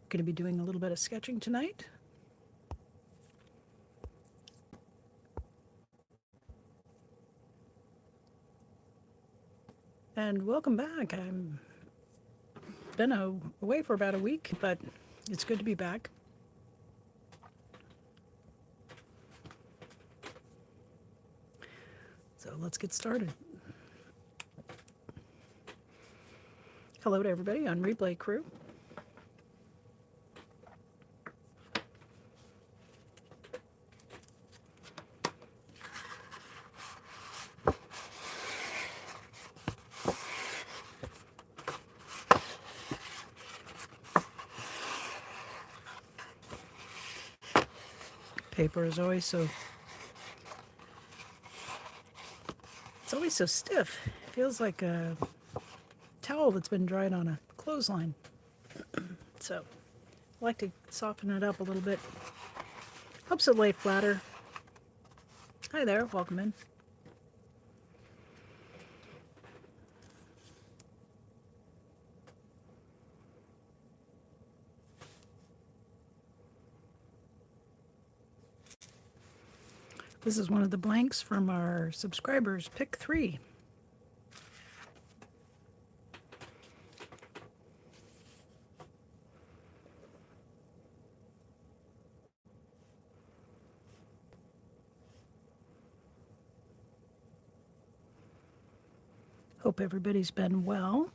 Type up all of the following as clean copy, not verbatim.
Going to be doing a little bit of sketching tonight. And welcome back. I'm been away for about a week, but it's good to be back. So let's get started. Hello to everybody on Replay Crew. Paper is always so stiff. It feels like a towel that's been dried on a clothesline. So I like to soften it up a little bit. Helps it lay flatter. Hi there, welcome in. This is one of the blanks from our subscribers, pick 3. Hope everybody's been well.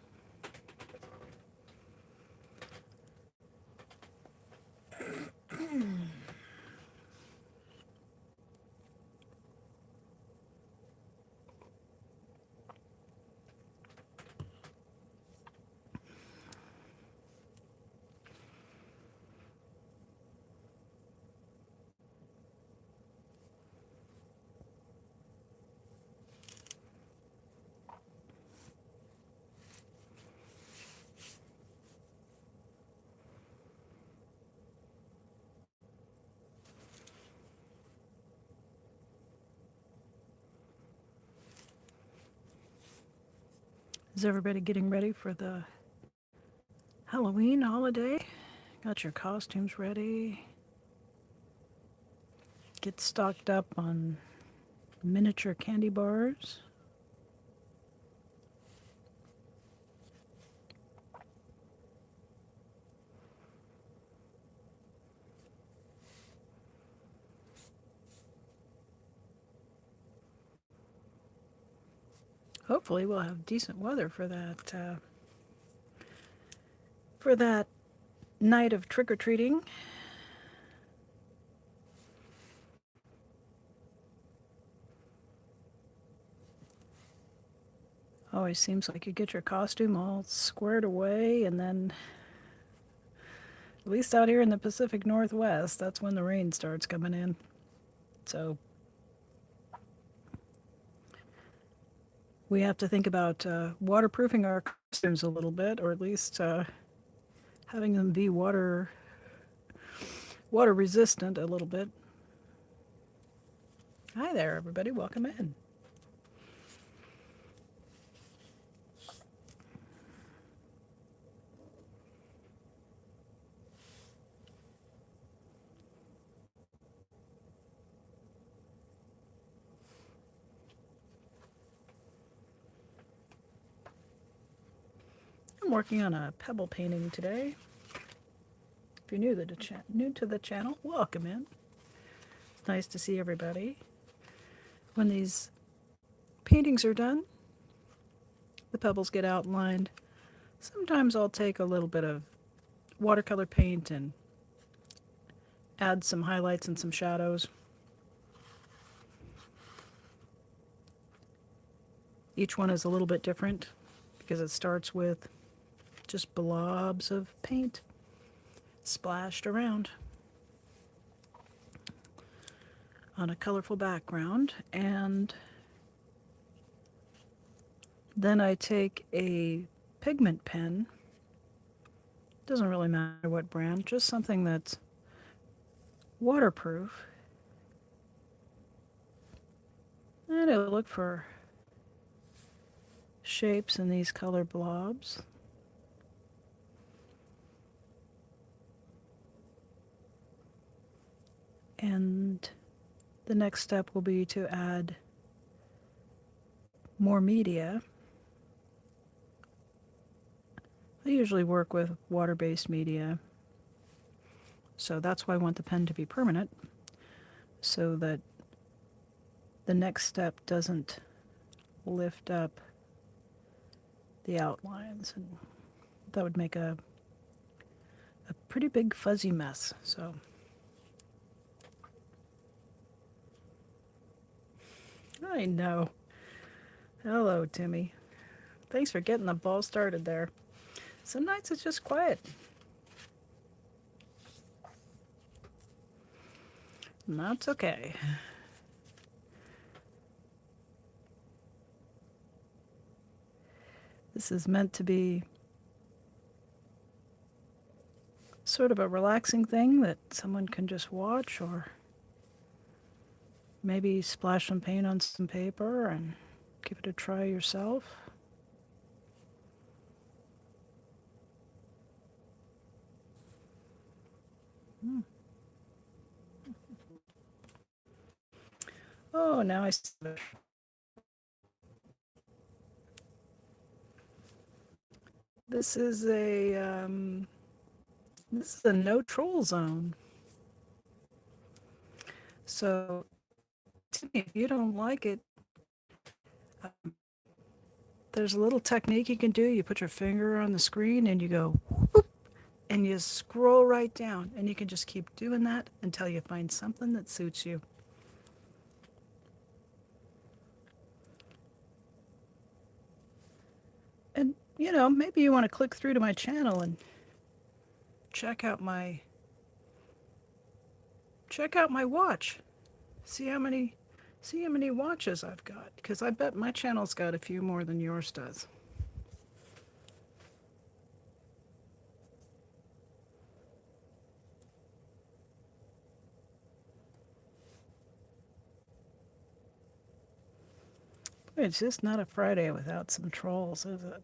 Is everybody getting ready for the Halloween holiday? Got your costumes ready? Get stocked up on miniature candy bars? Hopefully we'll have decent weather for that night of trick-or-treating. Always seems like you get your costume all squared away, and then, at least out here in the Pacific Northwest, that's when the rain starts coming in. So we have to think about waterproofing our costumes a little bit, or at least having them be water resistant a little bit. Hi there, everybody. Welcome in. I'm working on a pebble painting today. If you're new to the channel, welcome in. It's nice to see everybody. When these paintings are done, the pebbles get outlined. Sometimes I'll take a little bit of watercolor paint and add some highlights and some shadows. Each one is a little bit different because it starts with just blobs of paint splashed around on a colorful background, and then I take a pigment pen. Doesn't really matter what brand, just something that's waterproof, and I look for shapes in these color blobs. And the next step will be to add more media. I usually work with water-based media, so that's why I want the pen to be permanent, so that the next step doesn't lift up the outlines, and that would make a pretty big fuzzy mess. So I know. Hello, Timmy. Thanks for getting the ball started there. Some nights it's just quiet. And that's okay. This is meant to be sort of a relaxing thing that someone can just watch, or maybe splash some paint on some paper and give it a try yourself. Oh, now I see it. This is a no troll zone. So if you don't like it, there's a little technique you can do. You put your finger on the screen and you go whoop, and you scroll right down, and you can just keep doing that until you find something that suits you. And maybe you want to click through to my channel and check out my watch. See how many watches I've got, because I bet my channel's got a few more than yours does. It's just not a Friday without some trolls, is it?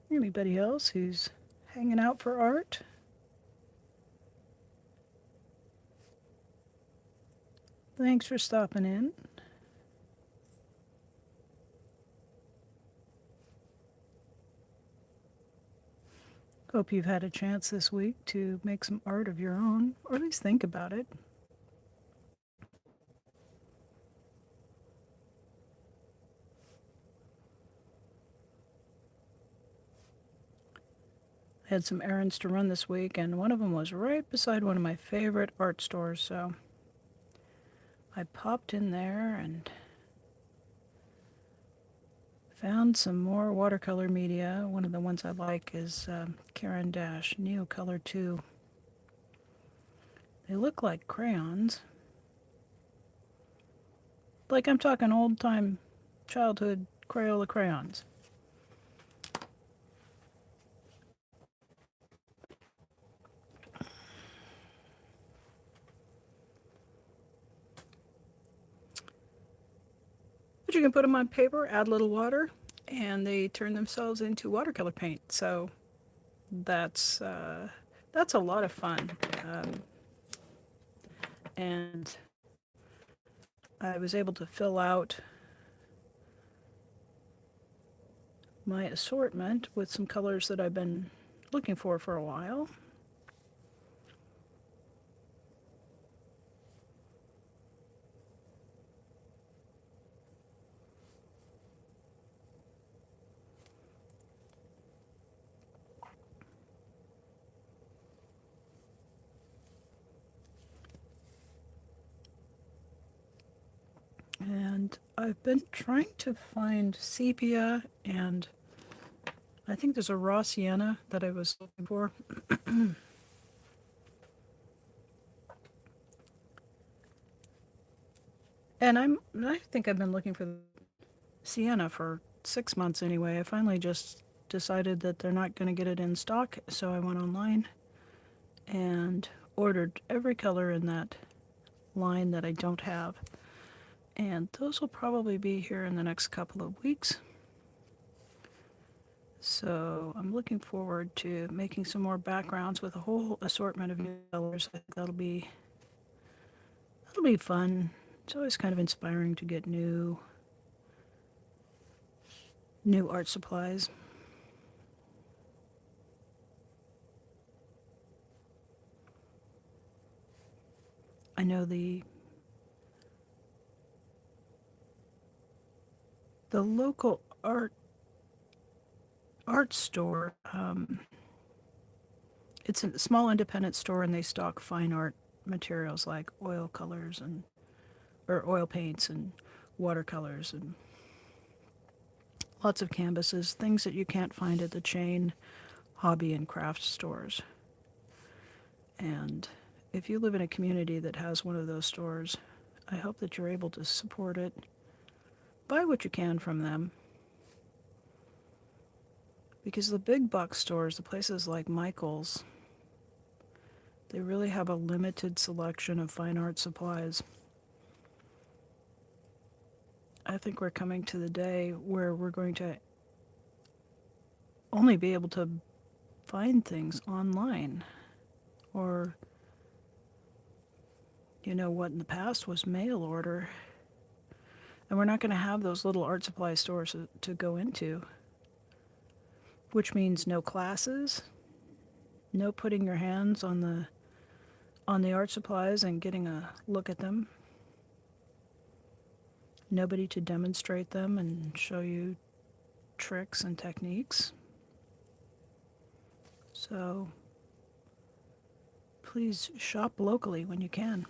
Anybody else who's hanging out for art? Thanks for stopping in. Hope you've had a chance this week to make some art of your own, or at least think about it. I had some errands to run this week, and one of them was right beside one of my favorite art stores, so I popped in there and found some more watercolor media. One of the ones I like is Caran d'Ache Neocolor 2. They look like crayons. Like I'm talking old-time childhood Crayola crayons. But you can put them on paper, add a little water, and they turn themselves into watercolor paint. So that's a lot of fun. And I was able to fill out my assortment with some colors that I've been looking for a while. And I've been trying to find sepia, and I think there's a raw sienna that I was looking for. And I think I've been looking for sienna for 6 months anyway. I finally just decided that they're not going to get it in stock, so I went online and ordered every color in that line that I don't have. And those will probably be here in the next couple of weeks. So I'm looking forward to making some more backgrounds with a whole assortment of new colors. I think that'll be fun. It's always kind of inspiring to get new art supplies. I know the local art store, it's a small independent store, and they stock fine art materials like oil colors and or oil paints and watercolors and lots of canvases, things that you can't find at the chain hobby and craft stores. And if you live in a community that has one of those stores, I hope that you're able to support it. Buy what you can from them. Because the big box stores, the places like Michael's, they really have a limited selection of fine art supplies. I think we're coming to the day where we're going to only be able to find things online, or what in the past was mail order. And we're not going to have those little art supply stores to go into, which means no classes, no putting your hands on the art supplies and getting a look at them, nobody to demonstrate them and show you tricks and techniques. So please shop locally when you can.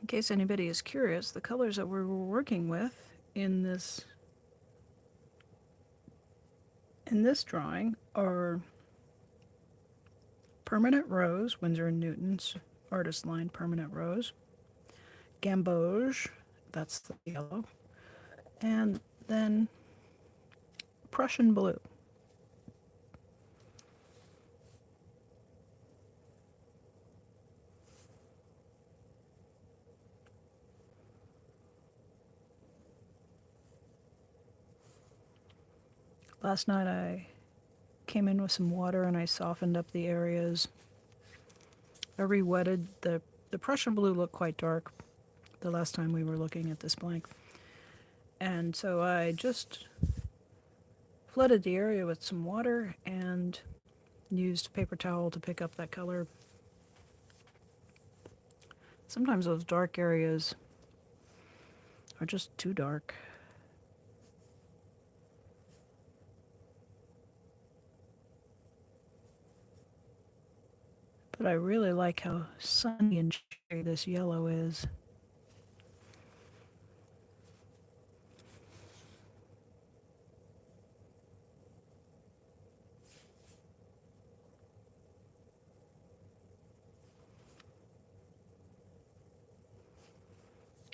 In case anybody is curious, the colors that we're working with in this drawing are Permanent Rose, Winsor & Newton's Artist Line Permanent Rose, Gamboge, that's the yellow, and then Prussian Blue. Last night I came in with some water and I softened up the areas. I re-wetted. The Prussian Blue looked quite dark the last time we were looking at this blank. And so I just flooded the area with some water and used a paper towel to pick up that color. Sometimes those dark areas are just too dark. But I really like how sunny and cherry this yellow is.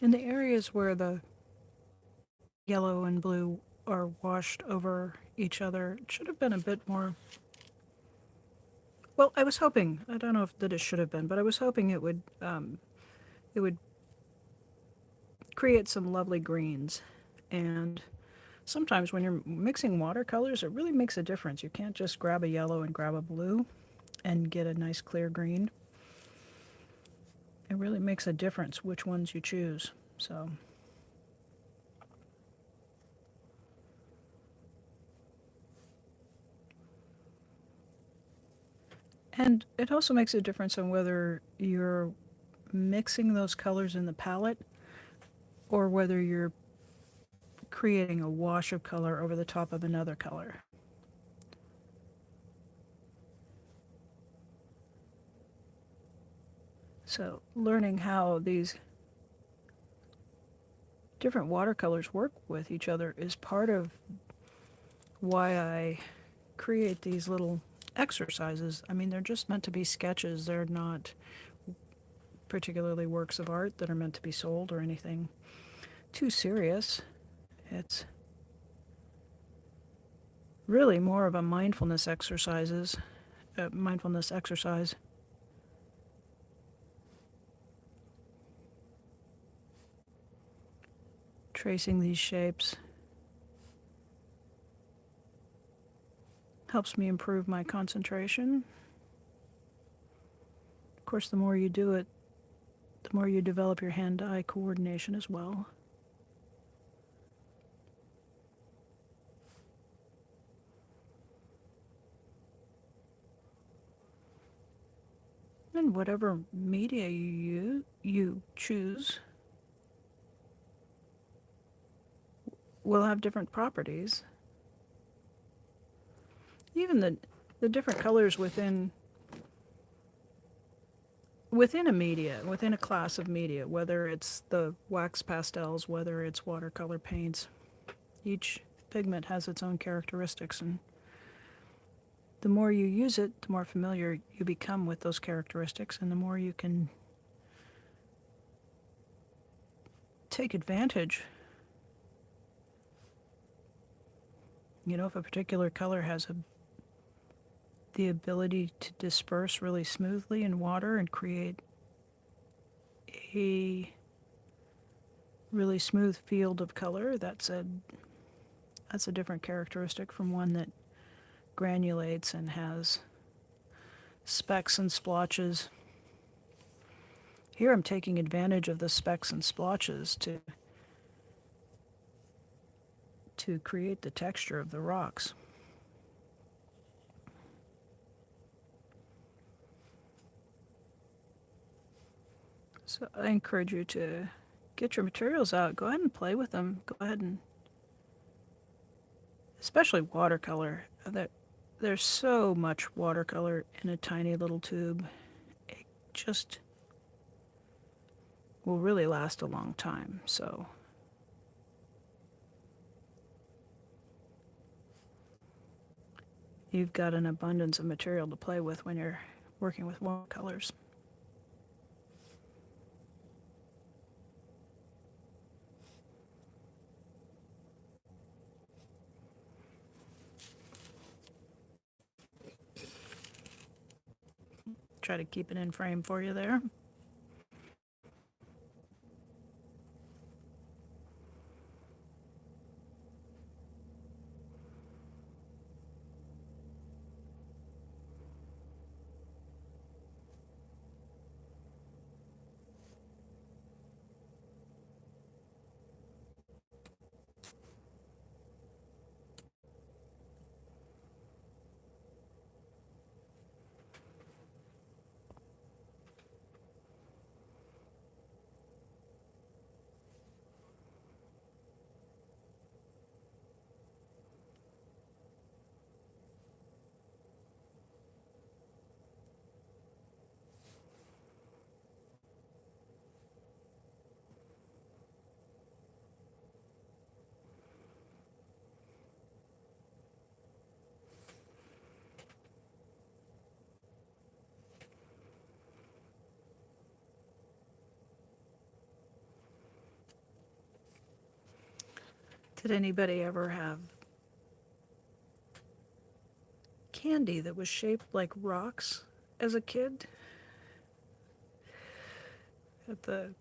In the areas where the yellow and blue are washed over each other, it should have been a bit more Well, I was hoping, I don't know if that it should have been, but I was hoping it would create some lovely greens. And sometimes when you're mixing watercolors, it really makes a difference. You can't just grab a yellow and grab a blue and get a nice clear green. It really makes a difference which ones you choose. So, and it also makes a difference on whether you're mixing those colors in the palette or whether you're creating a wash of color over the top of another color. So, learning how these different watercolors work with each other is part of why I create these little exercises. I mean, they're just meant to be sketches, they're not particularly works of art that are meant to be sold or anything too serious. It's really more of a mindfulness exercise. Tracing these shapes helps me improve my concentration. Of course, the more you do it, the more you develop your hand-eye coordination as well. And whatever media you choose will have different properties. Even the different colors within a media, within a class of media, whether it's the wax pastels, whether it's watercolor paints, each pigment has its own characteristics, and the more you use it, the more familiar you become with those characteristics, and the more you can take advantage. You know, if a particular color has the ability to disperse really smoothly in water and create a really smooth field of color, that's a different characteristic from one that granulates and has specks and splotches. Here I'm taking advantage of the specks and splotches to create the texture of the rocks. So I encourage you to get your materials out, go ahead and play with them, go ahead and, especially watercolor, there's so much watercolor in a tiny little tube. It just will really last a long time. So you've got an abundance of material to play with when you're working with watercolors. Try to keep it in frame for you there. Did anybody ever have candy that was shaped like rocks as a kid. At the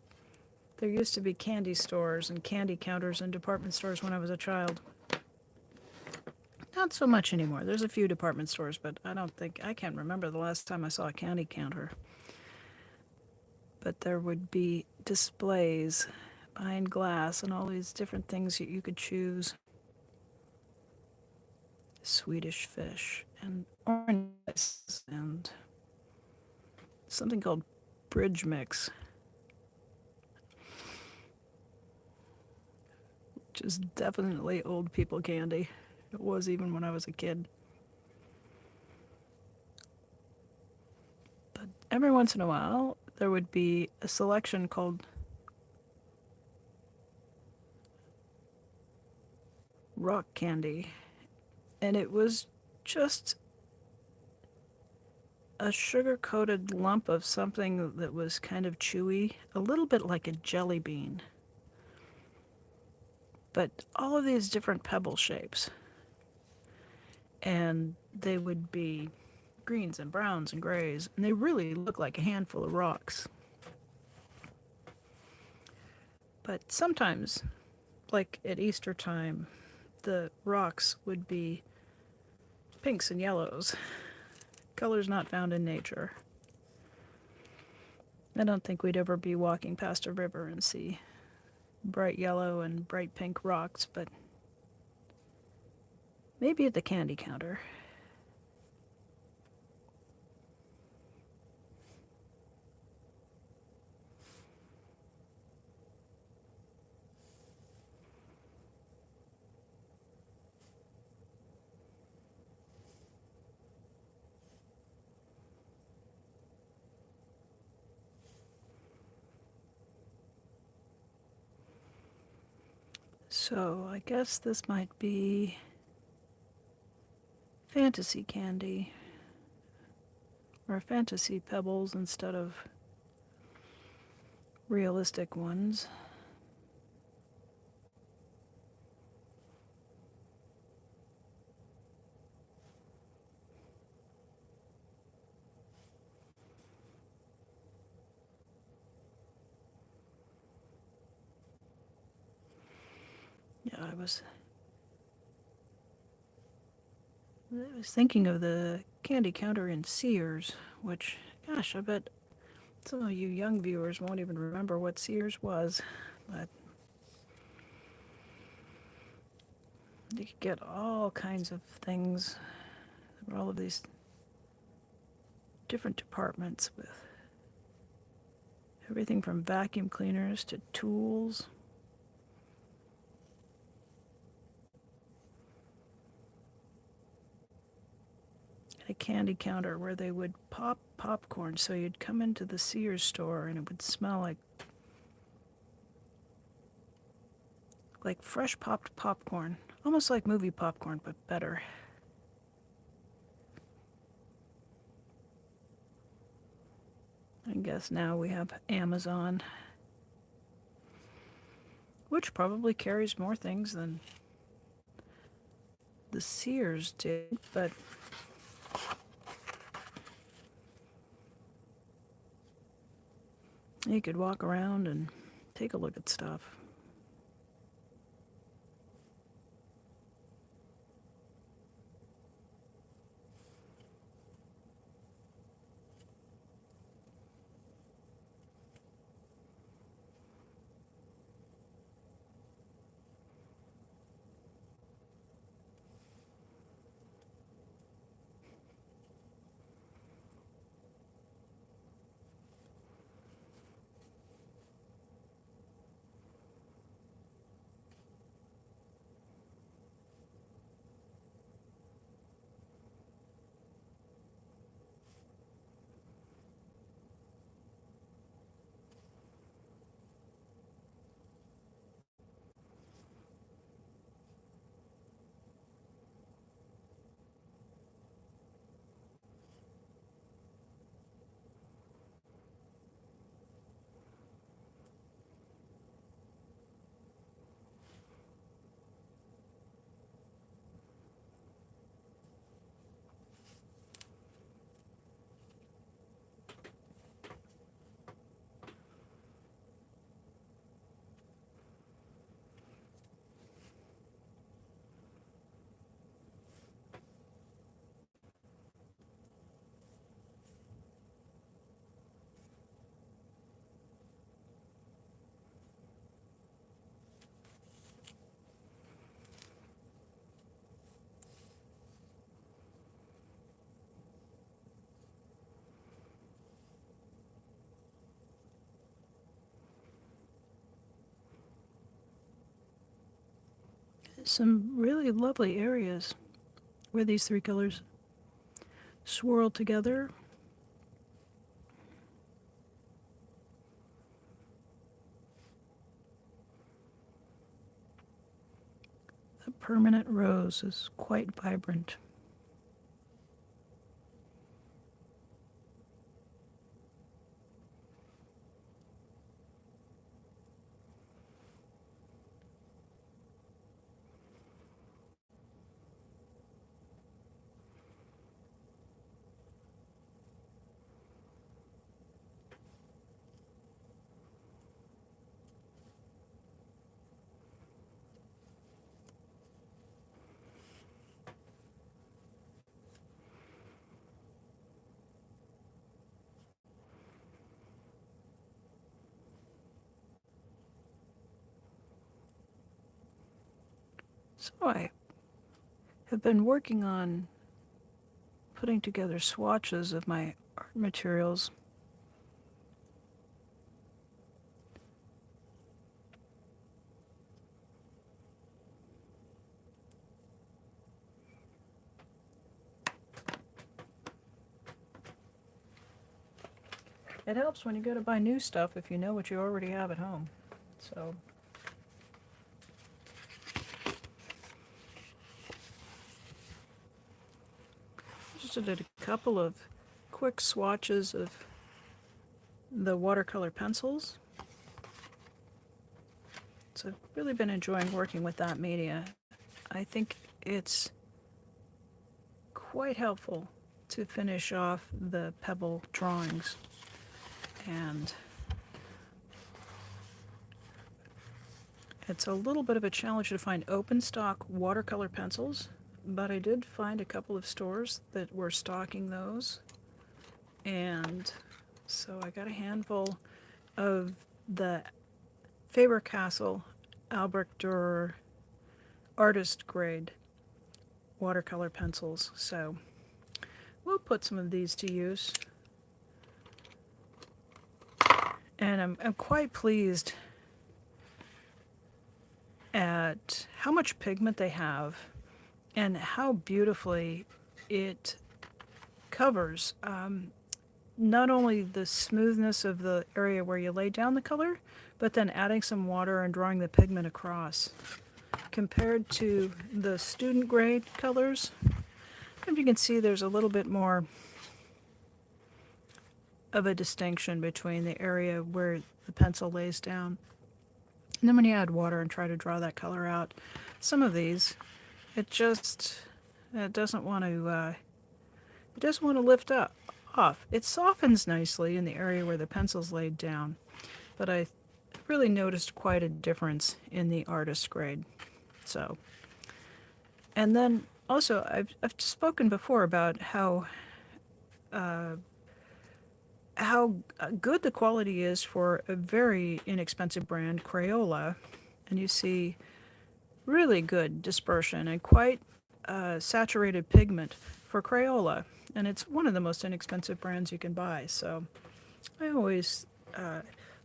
There used to be candy stores and candy counters in department stores when I was a child. Not so much anymore. There's a few department stores, but I can't remember the last time I saw a candy counter. But there would be displays behind glass and all these different things that you could choose. Swedish fish and orange and something called bridge mix, which is definitely old people candy. It was even when I was a kid. But every once in a while, there would be a selection called rock candy, and it was just a sugar-coated lump of something that was kind of chewy, a little bit like a jelly bean, but all of these different pebble shapes. And they would be greens and browns and grays, and they really look like a handful of rocks. But sometimes, like at Easter time, the rocks would be pinks and yellows, colors not found in nature. I don't think we'd ever be walking past a river and see bright yellow and bright pink rocks, but maybe at the candy counter. So I guess this might be fantasy candy, or fantasy pebbles instead of realistic ones. Yeah, I was thinking of the candy counter in Sears, which, gosh, I bet some of you young viewers won't even remember what Sears was, but you could get all kinds of things. There were all of these different departments with everything from vacuum cleaners to tools. A candy counter where they would pop popcorn, so you'd come into the Sears store and it would smell like fresh popped popcorn, almost like movie popcorn, but better. I guess now we have Amazon, which probably carries more things than the Sears did, but you could walk around and take a look at stuff. some really lovely areas where these three colors swirl together. The permanent rose is quite vibrant. So I have been working on putting together swatches of my art materials. It helps when you go to buy new stuff if you know what you already have at home. So just did a couple of quick swatches of the watercolor pencils. So I've really been enjoying working with that media. I think it's quite helpful to finish off the Pebble drawings. And it's a little bit of a challenge to find open stock watercolor pencils, but I did find a couple of stores that were stocking those. And so I got a handful of the Faber-Castell Albrecht Dürer artist grade watercolor pencils. So we'll put some of these to use. And I'm quite pleased at how much pigment they have and how beautifully it covers not only the smoothness of the area where you lay down the color, but then adding some water and drawing the pigment across. Compared to the student grade colors, and you can see there's a little bit more of a distinction between the area where the pencil lays down. And then when you add water and try to draw that color out, some of these, it doesn't want to lift up off. It softens nicely in the area where the pencil's laid down, but I really noticed quite a difference in the artist grade. So, and then also I've spoken before about how good the quality is for a very inexpensive brand, Crayola, and you see really good dispersion and quite saturated pigment for Crayola, and it's one of the most inexpensive brands you can buy. So I always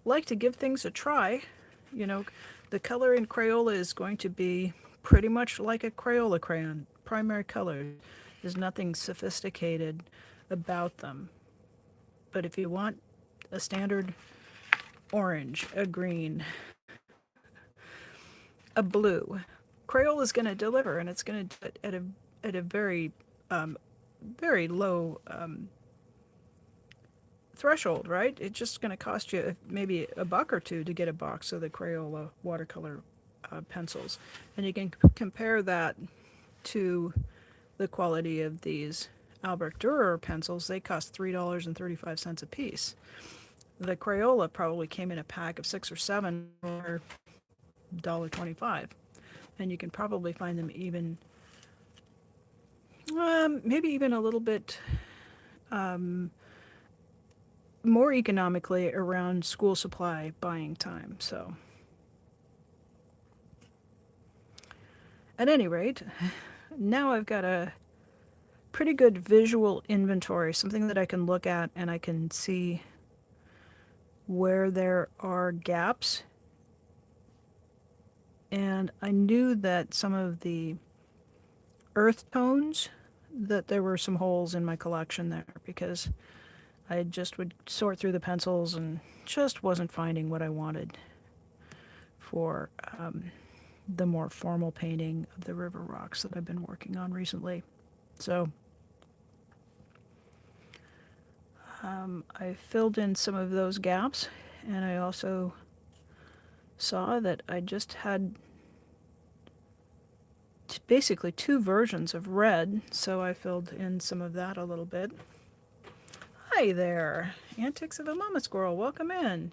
like to give things a try. You know, the color in Crayola is going to be pretty much like a Crayola crayon. Primary color. There's nothing sophisticated about them. But if you want a standard orange, a green, a blue, Crayola is going to deliver, and it's going to do it at a very very low threshold, right? It's just going to cost you maybe $1 or $2 to get a box of the Crayola watercolor pencils, and you can compare that to the quality of these Albrecht Dürer pencils. They cost $3.35 a piece. The Crayola probably came in a pack of 6 or 7 for $1.25, and you can probably find them even maybe even a little bit more economically around school supply buying time. So at any rate, now I've got a pretty good visual inventory, something that I can look at and I can see where there are gaps and I knew that some of the earth tones, that there were some holes in my collection there because I just would sort through the pencils and just wasn't finding what I wanted for the more formal painting of the river rocks that I've been working on recently. So I filled in some of those gaps, and I also saw that I just had basically two versions of red, so I filled in some of that a little bit. Hi there, Antics of a Mama Squirrel, welcome in.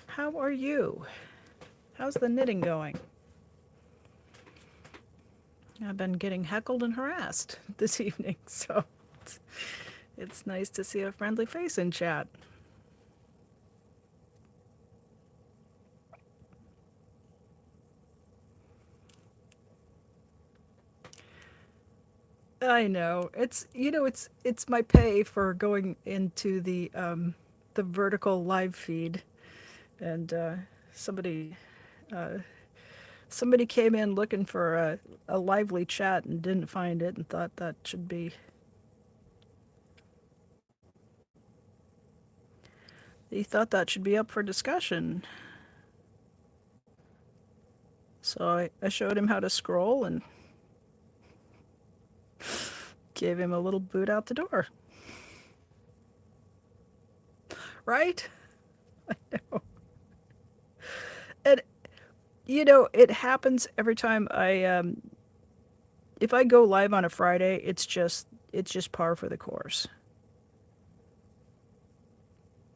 How are you? How's the knitting going? I've been getting heckled and harassed this evening, so it's nice to see a friendly face in chat. I know. It's my pay for going into the vertical live feed, and somebody uh, somebody came in looking for a lively chat and didn't find it and thought that should be. He thought that should be up for discussion. So I showed him how to scroll and gave him a little boot out the door. Right? And it happens every time if I go live on a Friday, it's just par for the course.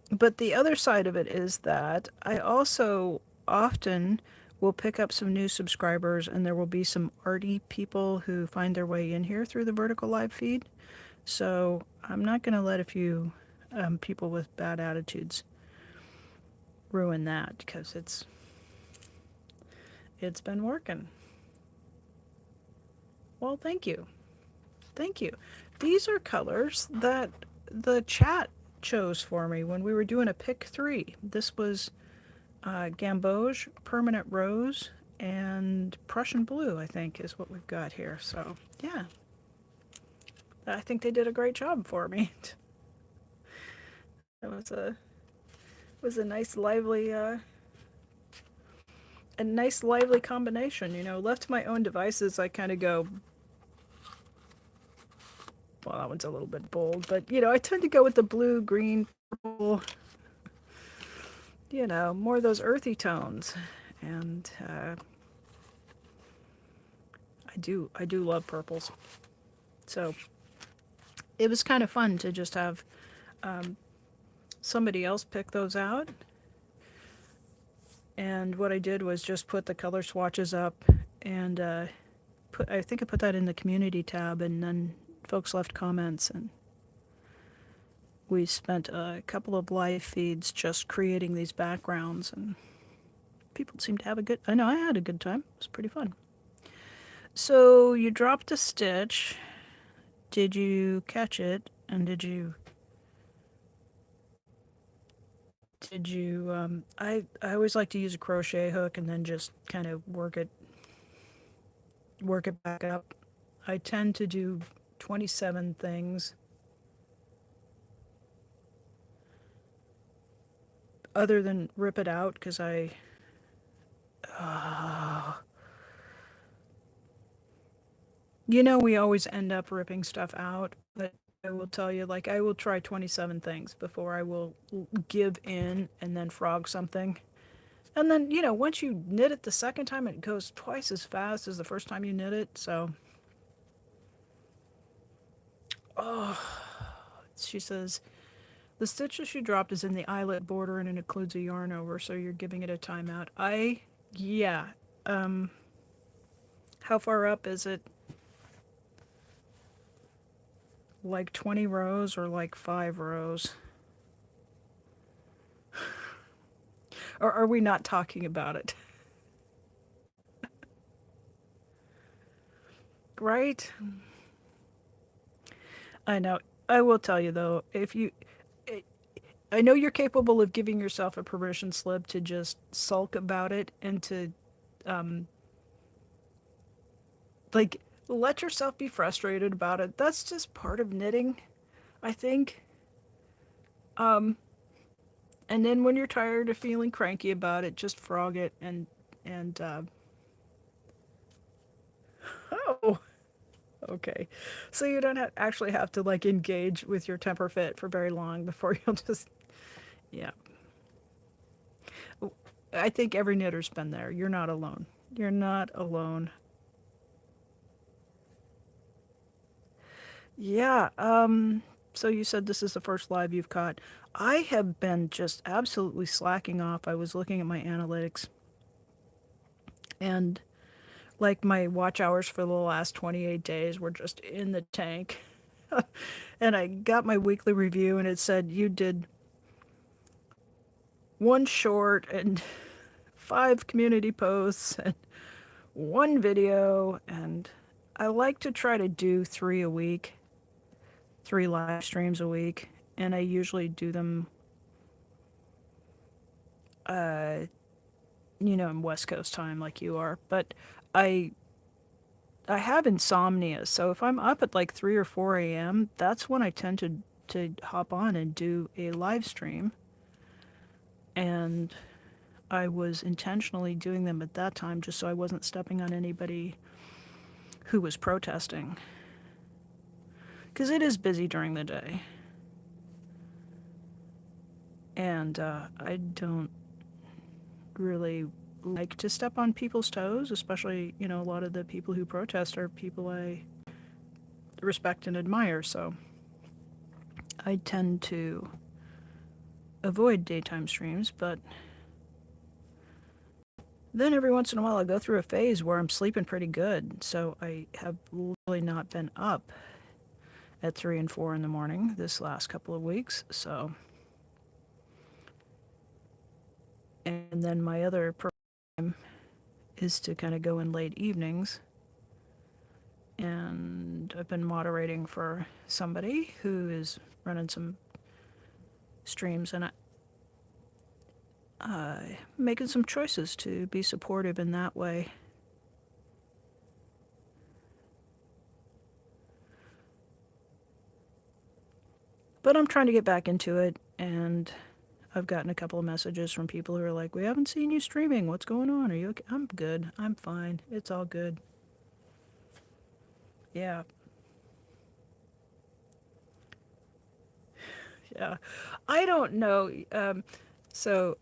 But the other side of it is that I also often will pick up some new subscribers, and there will be some arty people who find their way in here through the vertical live feed. So I'm not going to let a few people with bad attitudes ruin that, because it's been working. Well, thank you. Thank you. These are colors that the chat chose for me when we were doing a pick three. This was Gamboge, Permanent Rose, and Prussian Blue, I think, is what we've got here. So, yeah. I think they did a great job for me. It was a nice lively combination. Left to my own devices, I kind of go, well, that one's a little bit bold, but I tend to go with the blue, green, purple, more of those earthy tones. And I do love purples. So it was kind of fun to just have somebody else pick those out. And what I did was just put the color swatches up, and I think I put that in the community tab, and then folks left comments, and we spent a couple of live feeds just creating these backgrounds, and people seemed to have I know I had a good time. It was pretty fun. So you dropped a stitch. Did you catch it? And I always like to use a crochet hook and then just kind of work it back up. I tend to do 27 things. Other than rip it out, because we always end up ripping stuff out, but I will tell you, like, I will try 27 things before I will give in and then frog something. And then, once you knit it the second time, it goes twice as fast as the first time you knit it. So, she says, the stitches she dropped is in the eyelet border and it includes a yarn over, so you're giving it a timeout. Yeah. How far up is it? Like 20 rows or like 5 rows? Or are we not talking about it? Right? I know. I will tell you though, I know you're capable of giving yourself a permission slip to just sulk about it and to Like, let yourself be frustrated about it. That's just part of knitting, I think. Um, and then when you're tired of feeling cranky about it, just frog it and oh, okay. So you don't actually have to like engage with your temper fit for very long before you'll just yeah. I think every knitter's been there. You're not alone. You're not alone. Yeah. So you said this is the first live you've caught. I have been just absolutely slacking off. I was looking at my analytics and like my watch hours for the last 28 days were just in the tank. And I got my weekly review and it said you did one short and 5 community posts and one video, and I like to try to do 3 a week, 3 live streams a week, and I usually do them, uh, in West Coast time like you are. But I I have insomnia, so if I'm up at like 3 or 4 a.m., that's when I tend to hop on and do a live stream, and I was intentionally doing them at that time just so I wasn't stepping on anybody who was protesting. Because it is busy during the day. And I don't really like to step on people's toes, especially, a lot of the people who protest are people I respect and admire. So I tend to avoid daytime streams, but then every once in a while I go through a phase where I'm sleeping pretty good. So I have really not been up at 3 and 4 in the morning this last couple of weeks. So, and then my other program is to kind of go in late evenings. And I've been moderating for somebody who is running some streams, and making some choices to be supportive in that way. But I'm trying to get back into it, and I've gotten a couple of messages from people who are like, "We haven't seen you streaming. What's going on? Are you okay?" I'm good. I'm fine. It's all good. Yeah. Yeah. I don't know. So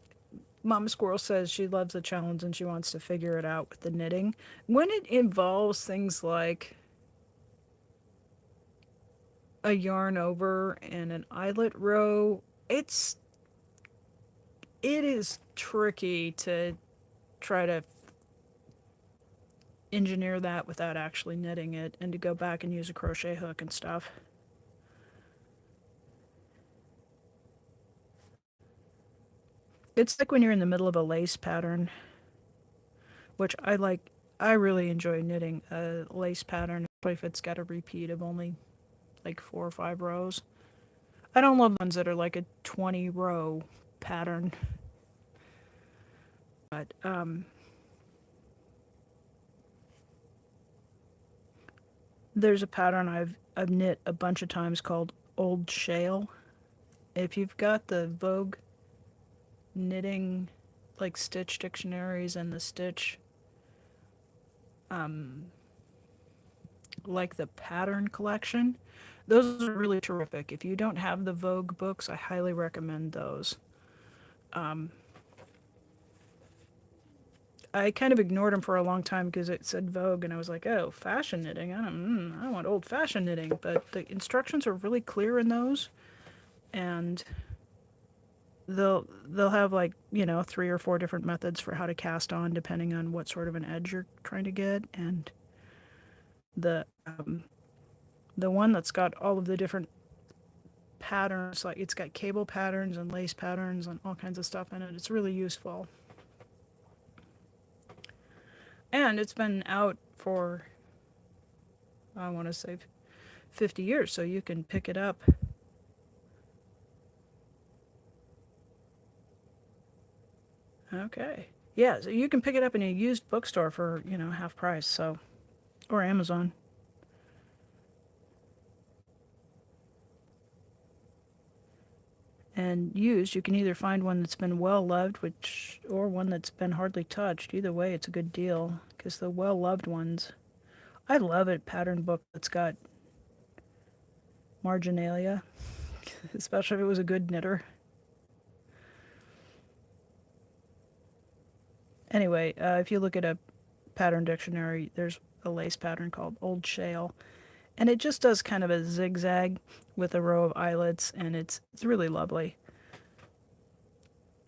Mama Squirrel says she loves the challenge and she wants to figure it out with the knitting. When it involves things like a yarn over and an eyelet row, it is tricky to try to engineer that without actually knitting it and to go back and use a crochet hook and stuff. It's like when you're in the middle of a lace pattern, which I like. I really enjoy knitting a lace pattern, especially if it's got a repeat of only like 4 or 5 rows. I don't love ones that are like a 20 row pattern, but there's a pattern I've knit a bunch of times called Old Shale. If you've got the Vogue knitting like stitch dictionaries and the stitch like the pattern collection, those are really terrific. If you don't have the Vogue books, I highly recommend those. I kind of ignored them for a long time because it said Vogue, and I was like, "Oh, fashion knitting. I want old-fashioned knitting." But the instructions are really clear in those, and they'll have like 3 or 4 different methods for how to cast on, depending on what sort of an edge you're trying to get, and the the one that's got all of the different patterns, like it's got cable patterns and lace patterns and all kinds of stuff in it. It's really useful. And it's been out for, I want to say, 50 years, so you can pick it up. Okay. Yeah, so you can pick it up in a used bookstore for, half price. So or Amazon. And used, you can either find one that's been well loved, which or one that's been hardly touched. Either way, it's a good deal because the well loved ones, I love a pattern book that's got marginalia, especially if it was a good knitter. Anyway, if you look at a pattern dictionary, there's a lace pattern called Old Shale, and it just does kind of a zigzag with a row of eyelets, and it's really lovely.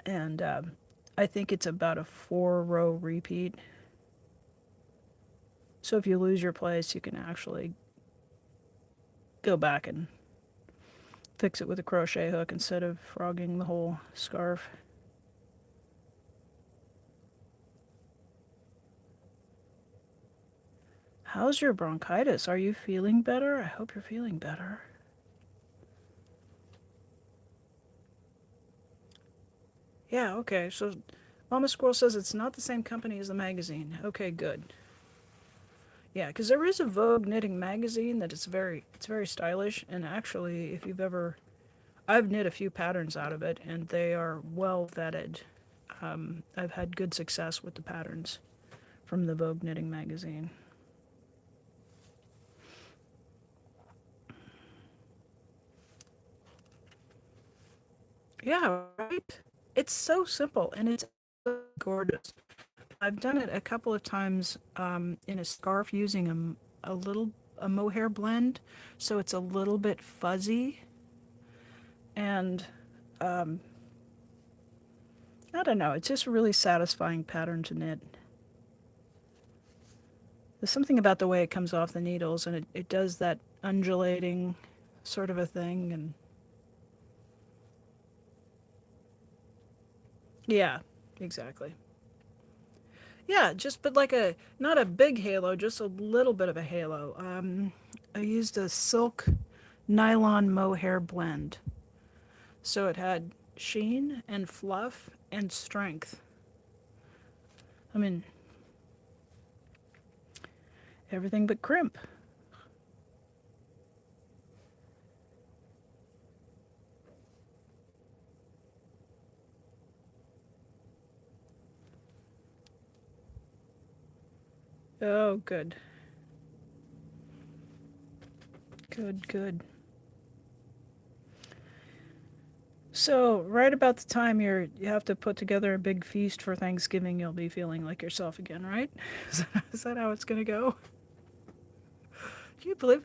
And I think it's about a 4 row repeat. So if you lose your place, you can actually go back and fix it with a crochet hook instead of frogging the whole scarf. How's your bronchitis? Are you feeling better? I hope you're feeling better. Yeah, okay. So Mama Squirrel says it's not the same company as the magazine. Okay, good. Yeah, because there is a Vogue knitting magazine that it's very stylish, and actually, if you've ever, I've knit a few patterns out of it, and they are well vetted. I've had good success with the patterns from the Vogue knitting magazine. Yeah, right. It's so simple and it's so gorgeous. I've done it a couple of times in a scarf using a mohair blend, so it's a little bit fuzzy, and I don't know, it's just a really satisfying pattern to knit. There's something about the way it comes off the needles, and it does that undulating sort of a thing, and yeah, exactly. Yeah, just but like a not a big halo, just a little bit of a halo. I used a silk nylon mohair blend, so it had sheen and fluff and strength. I mean, everything but crimp. Oh, good, good, good. So, right about the time you have to put together a big feast for Thanksgiving, you'll be feeling like yourself again, right? Is that how it's gonna go? Can you believe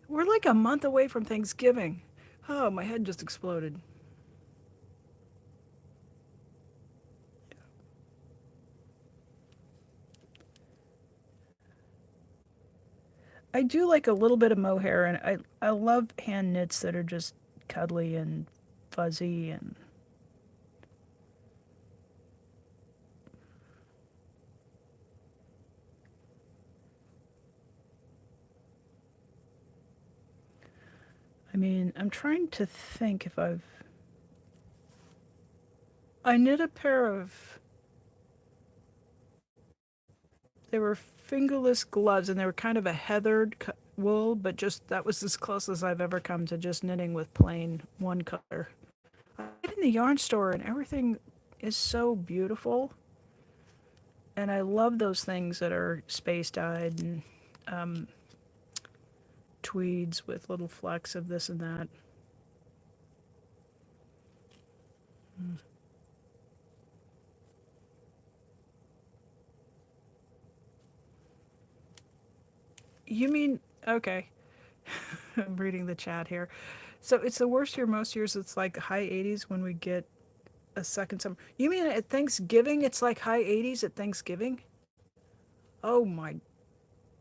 we're like a month away from Thanksgiving? Oh, my head just exploded. I do like a little bit of mohair, and I love hand knits that are just cuddly and fuzzy, and I mean, I'm trying to think if I knit a pair of, they were fingerless gloves, and they were kind of a heathered wool, but just that was as close as I've ever come to just knitting with plain one color. I get in the yarn store, and everything is so beautiful, and I love those things that are space dyed and um, tweeds with little flecks of this and that. You mean okay? I'm reading the chat here. So it's the worst year most years. It's like high 80s when we get a second summer. You mean at Thanksgiving it's like high 80s at Thanksgiving? Oh my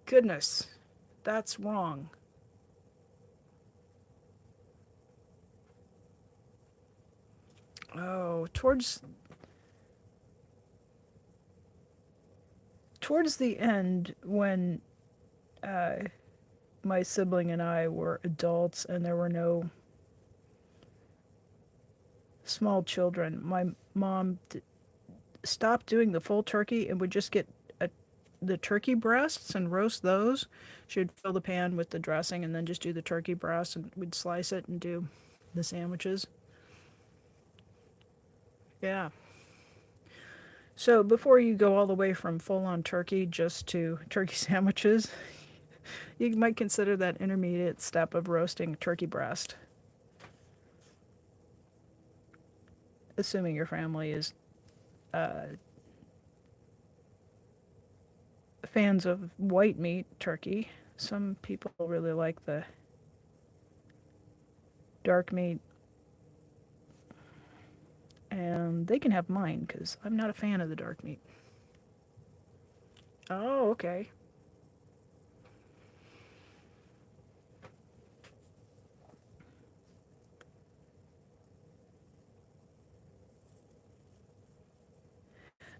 goodness, that's wrong. Oh, towards the end when uh, my sibling and I were adults and there were no small children, my mom stopped doing the full turkey and would just get a the turkey breasts and roast those. She would fill the pan with the dressing and then just do the turkey breast, and we'd slice it and do the sandwiches. Yeah. So before you go all the way from full on turkey just to turkey sandwiches, you might consider that intermediate step of roasting turkey breast, assuming your family is uh, fans of white meat turkey. Some people really like the dark meat, and they can have mine because I'm not a fan of the dark meat. Oh, okay.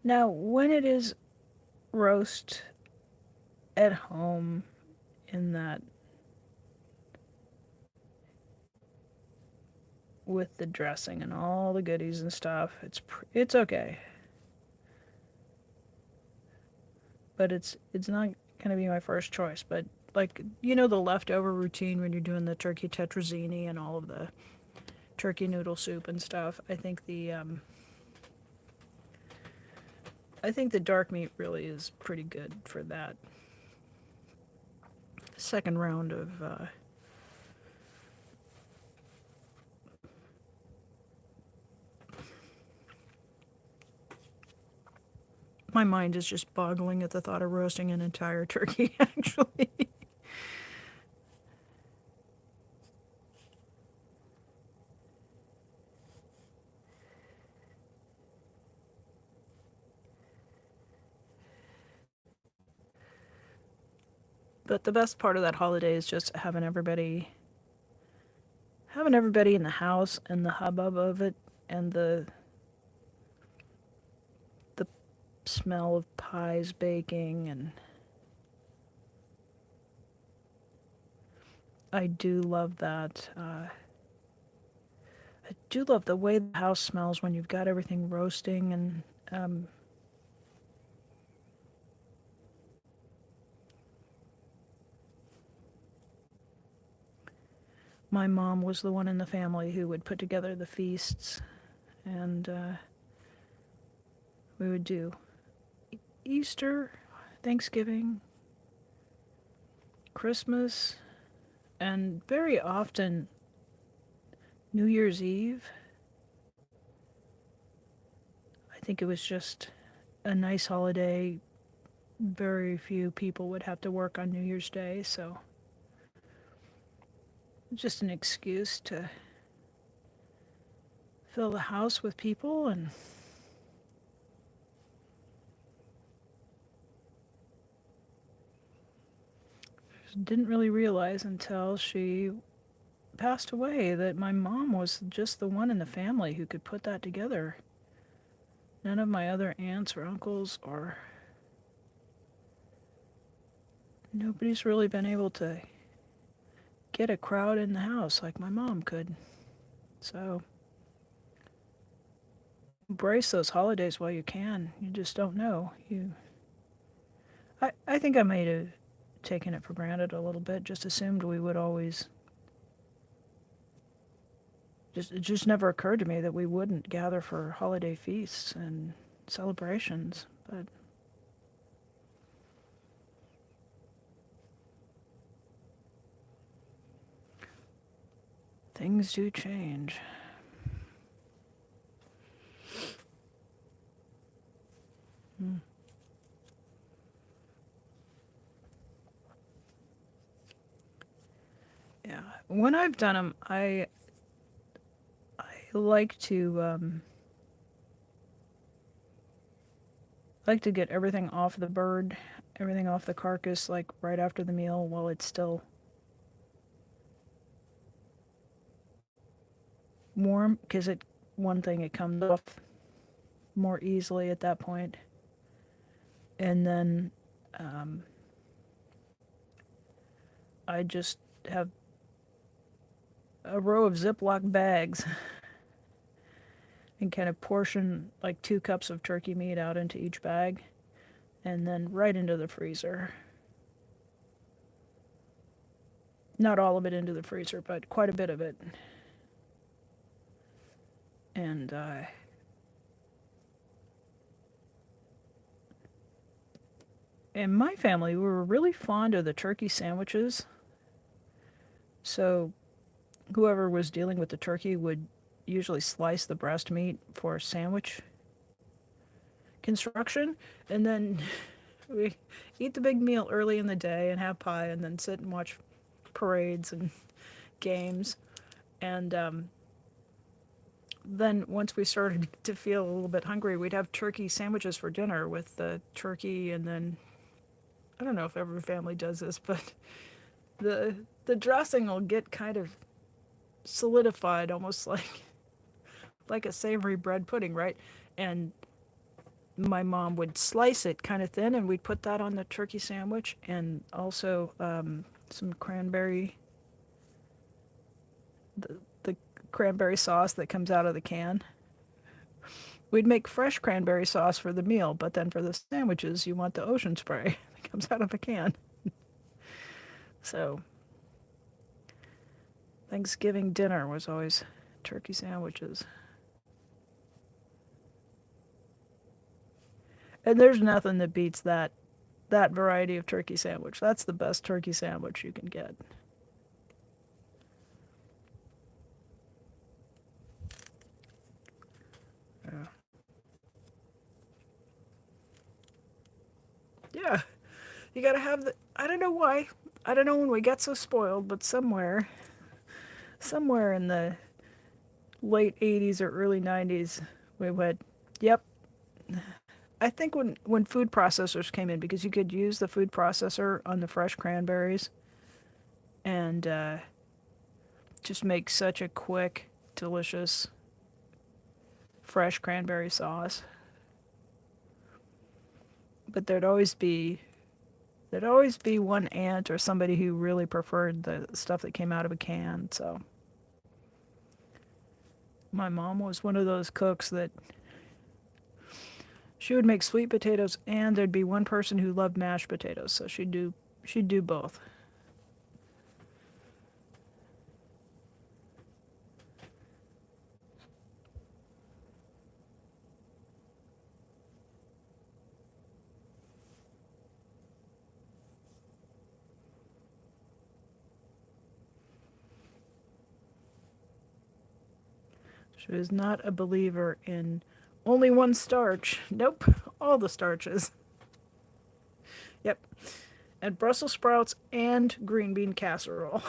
Now, when it is roast at home in that with the dressing and all the goodies and stuff, it's okay. But it's not gonna be my first choice. But like the leftover routine when you're doing the turkey tetrazzini and all of the turkey noodle soup and stuff. I think the dark meat really is pretty good for that second round of. My mind is just boggling at the thought of roasting an entire turkey, actually. But the best part of that holiday is just having everybody in the house and the hubbub of it and the smell of pies baking, and I do love that. I do love the way the house smells when you've got everything roasting, and my mom was the one in the family who would put together the feasts, and we would do Easter, Thanksgiving, Christmas, and very often New Year's Eve. I think it was just a nice holiday. Very few people would have to work on New Year's Day, so just an excuse to fill the house with people. And didn't really realize until she passed away that my mom was just the one in the family who could put that together. None of my other aunts or uncles or nobody's really been able to get a crowd in the house like my mom could. So embrace those holidays while you can. You just don't know. I think I might have taken it for granted a little bit, just assumed we would always it just never occurred to me that we wouldn't gather for holiday feasts and celebrations. But things do change. Hmm. Yeah, when I've done them, I like to get everything off the bird, everything off the carcass, like right after the meal while it's still warm, because it comes off more easily at that point. And then um, I just have a row of Ziploc bags and kind of portion like 2 cups of turkey meat out into each bag and then right into the freezer. Not all of it into the freezer, but quite a bit of it. And in my family, we were really fond of the turkey sandwiches. So whoever was dealing with the turkey would usually slice the breast meat for sandwich construction, and then we eat the big meal early in the day and have pie, and then sit and watch parades and games. And then once we started to feel a little bit hungry, we'd have turkey sandwiches for dinner with the turkey, and then I don't know if every family does this, but the dressing will get kind of solidified, almost like a savory bread pudding, right? And my mom would slice it kind of thin, and we'd put that on the turkey sandwich, and also some cranberry, the cranberry sauce that comes out of the can. We'd make fresh cranberry sauce for the meal, but then for the sandwiches, you want the ocean spray that comes out of a can. So Thanksgiving dinner was always turkey sandwiches. And there's nothing that beats that variety of turkey sandwich. That's the best turkey sandwich you can get. Yeah. Yeah. You gotta have the. I don't know why. I don't know when we got so spoiled, but somewhere in the late 80s or early 90s, we went, yep. I think when food processors came in, because you could use the food processor on the fresh cranberries and just make such a quick, delicious, fresh cranberry sauce. But there'd always be one aunt or somebody who really preferred the stuff that came out of a can. So my mom was one of those cooks that she would make sweet potatoes, and there'd be one person who loved mashed potatoes, so she'd do both. She was not a believer in only one starch. Nope, all the starches. Yep, and Brussels sprouts and green bean casserole.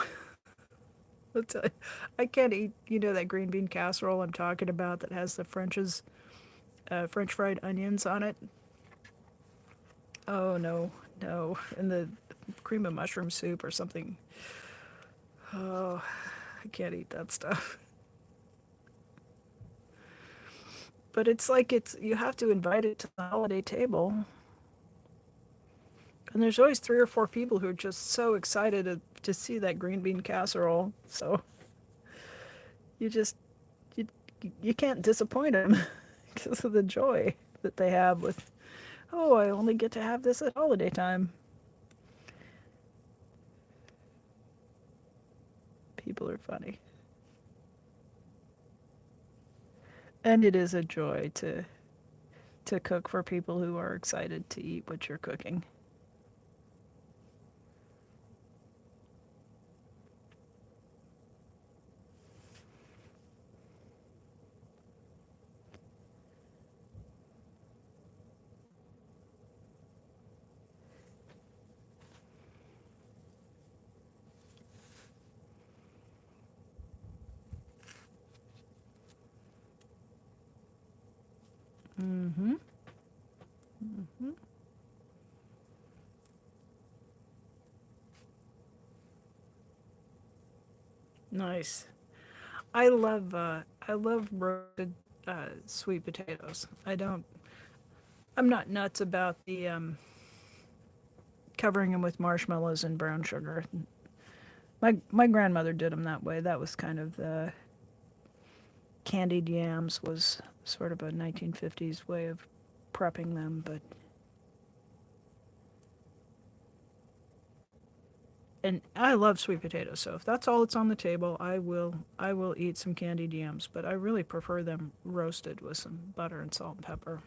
I'll tell you, I can't eat, that green bean casserole I'm talking about that has the French fried onions on it. Oh no, no, and the cream of mushroom soup or something. Oh, I can't eat that stuff. But it's like you have to invite it to the holiday table. And there's always three or four people who are just so excited to see that green bean casserole. So you just you you can't disappoint them because of the joy that they have with, oh, I only get to have this at holiday time. People are funny. And it is a joy to cook for people who are excited to eat what you're cooking. Mm-hmm. Mm-hmm. Nice. I love roasted sweet potatoes. I'm not nuts about the covering them with marshmallows and brown sugar. My grandmother did them that way. That was kind of the candied yams was sort of a 1950s way of prepping them, but And I love sweet potatoes, so if that's all that's on the table, I will eat some candied yams, but I really prefer them roasted with some butter and salt and pepper.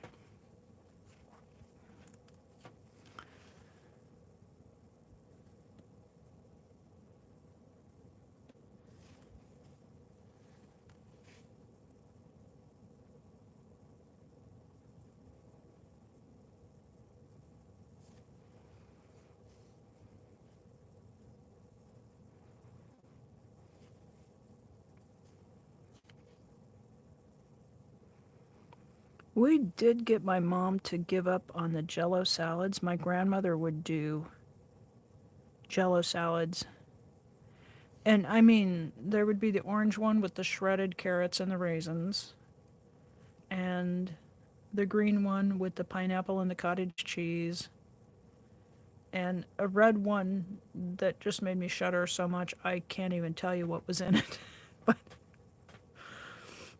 We did get my mom to give up on the jello salads. My grandmother would do jello salads. And I mean, there would be the orange one with the shredded carrots and the raisins, and the green one with the pineapple and the cottage cheese, and a red one that just made me shudder so much I can't even tell you what was in it. But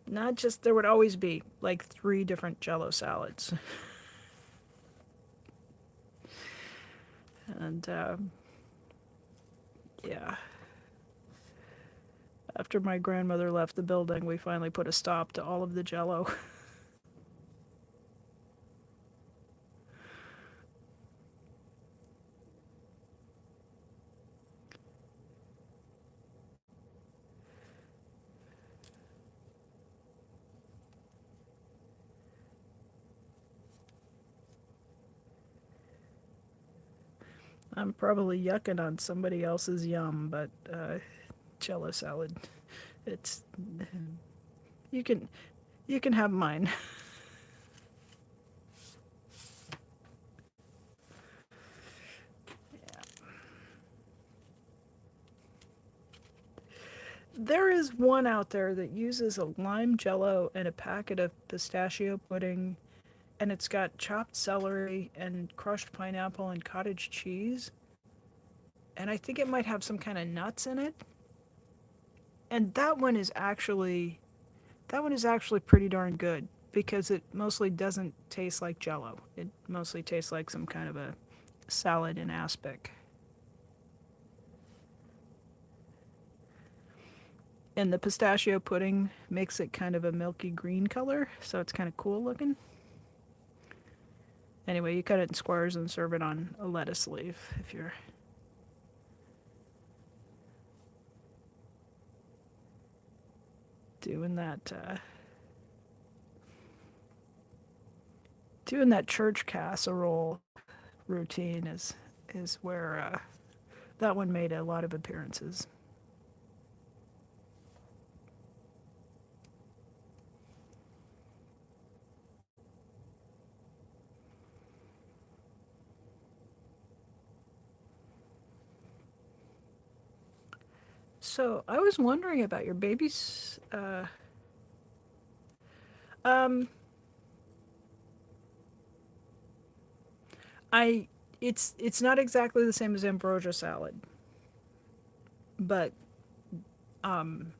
not just, there would always be like three different jello salads. And yeah, after my grandmother left the building, we finally put a stop to all of the jello. I'm probably yucking on somebody else's yum, but jello salad, it's you can you can have mine. There is one out there that uses a lime jello and a packet of pistachio pudding, and it's got chopped celery and crushed pineapple and cottage cheese. And I think it might have some kind of nuts in it. And that one is actually pretty darn good because it mostly doesn't taste like jello. It mostly tastes like some kind of a salad in aspic. And the pistachio pudding makes it kind of a milky green color, so it's kind of cool looking. Anyway, you cut it in squares and serve it on a lettuce leaf if you're doing that church casserole routine is where that one made a lot of appearances. So I was wondering about your baby's. Um, I it's not exactly the same as ambrosia salad, but um,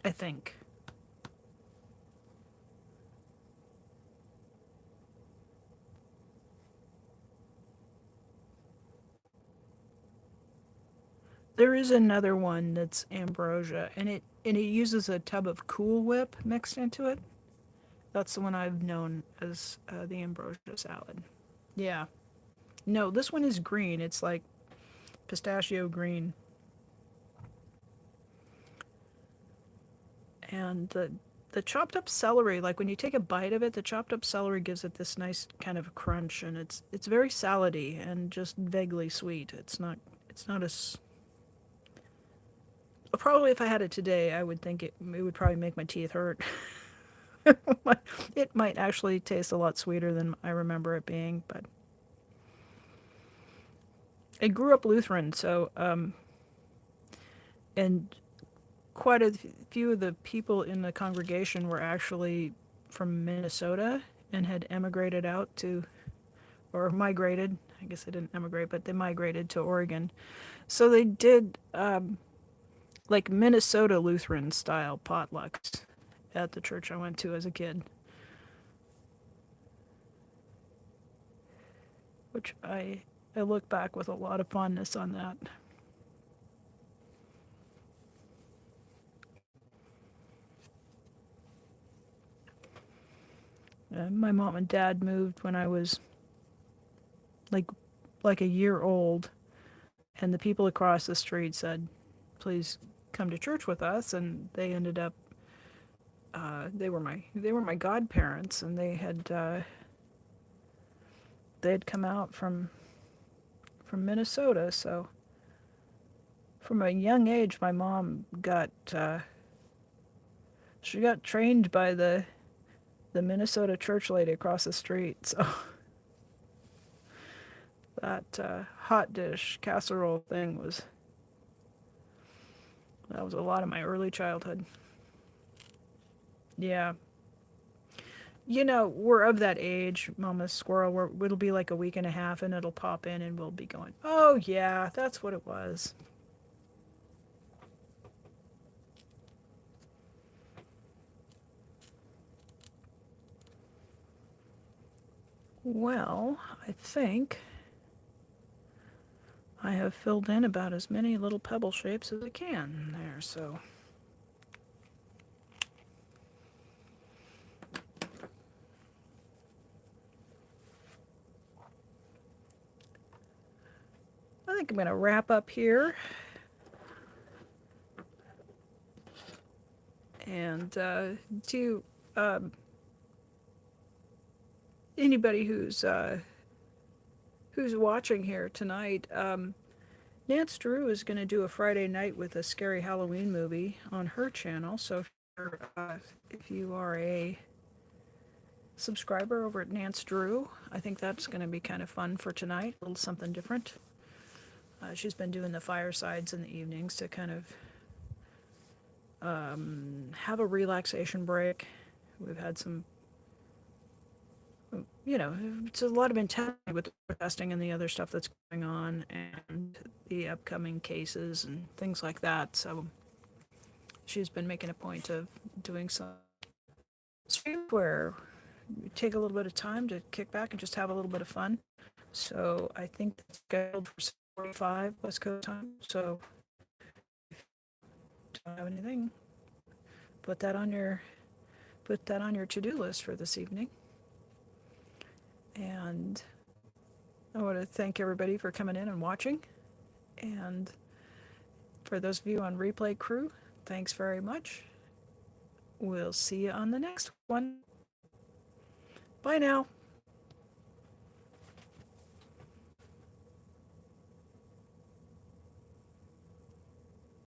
I think there is another one that's ambrosia, and it uses a tub of Cool Whip mixed into it. That's the one I've known as the ambrosia salad. Yeah. No, this one is green. It's like pistachio green. And the chopped up celery, like when you take a bite of it, the chopped up celery gives it this nice kind of crunch, and it's very salady and just vaguely sweet. It's not as probably if I had it today, I would think it would probably make my teeth hurt. It might actually taste a lot sweeter than I remember it being, but I grew up Lutheran, so and quite a few of the people in the congregation were actually from Minnesota and had emigrated out to, or migrated. I guess they didn't emigrate, but they migrated to Oregon. So they did like Minnesota Lutheran style potlucks at the church I went to as a kid, which I look back with a lot of fondness on that. My mom and dad moved when I was like like a year old, and the people across the street said, "Please come to church with us," and they ended up they were my godparents, and they had come out from Minnesota. So from a young age, my mom got she got trained by the Minnesota church lady across the street. So that hot dish casserole thing was that was a lot of my early childhood. Yeah. You know, we're of that age, Mama Squirrel, where it'll be like a week and a half and it'll pop in and we'll be going, oh, yeah, that's what it was. Well, I think I have filled in about as many little pebble shapes as I can there, so I think I'm going to wrap up here. And to um, anybody who's watching here tonight, Nance Drew is going to do a Friday night with a scary Halloween movie on her channel. So if you are a subscriber over at Nance Drew, I think that's going to be kind of fun for tonight. A little something different. She's been doing the firesides in the evenings to kind of have a relaxation break. We've had some, you know, it's a lot of intensity with the protesting and the other stuff that's going on and the upcoming cases and things like that. So she's been making a point of doing some streams where we take a little bit of time to kick back and just have a little bit of fun. So I think that's scheduled for 45 West Coast time. So if you don't have anything, put that on your to-do list for this evening. And I want to thank everybody for coming in and watching. And for those of you on Replay Crew, thanks very much. We'll see you on the next one. Bye now.